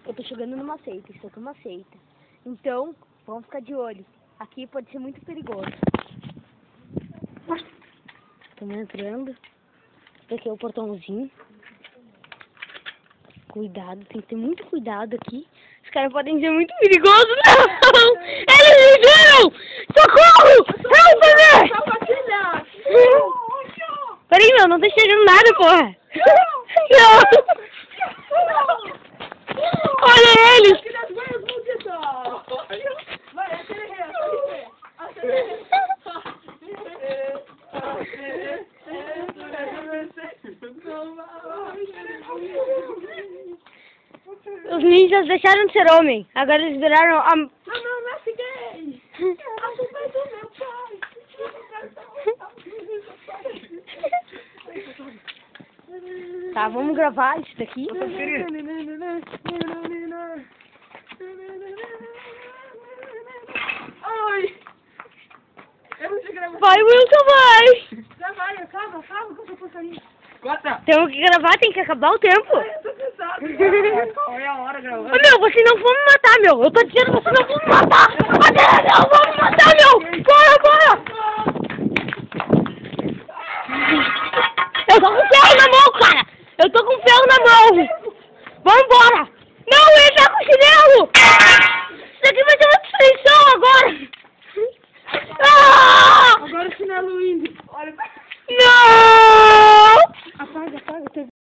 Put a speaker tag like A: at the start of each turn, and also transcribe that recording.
A: Eu tô chegando numa seita, isso aqui é uma seita. Então, vamos ficar de olho. Aqui pode ser muito perigoso. Estamos entrando. Aqui é o portãozinho. Cuidado, tem que ter muito cuidado aqui. Os caras podem ser muito perigosos. Não! Eles me viram! Socorro! Help me! Peraí, meu, não tá chegando nada, porra! Não! Olha eles! Os ninjas deixaram de ser homem. Agora eles viraram a...
B: Não é gay! A culpa é do meu pai!
A: Tá, vamos gravar isso daqui.
B: Ai! Eu não te gravo.
A: Vai, Wilson, vai!
B: Já vai, acaba com essa porcaria.
A: Temos que gravar, tem que acabar o tempo.
B: Ai, eu tô cansado. Qual é a hora gravando?
A: Ô, meu, vocês não vão me matar, meu. Eu tô dizendo, vocês não vão me matar. Vocês não vão me matar, meu. Bora! Eu tô com ferro na mão, cara. Eu tô com ferro na mão. Vambora.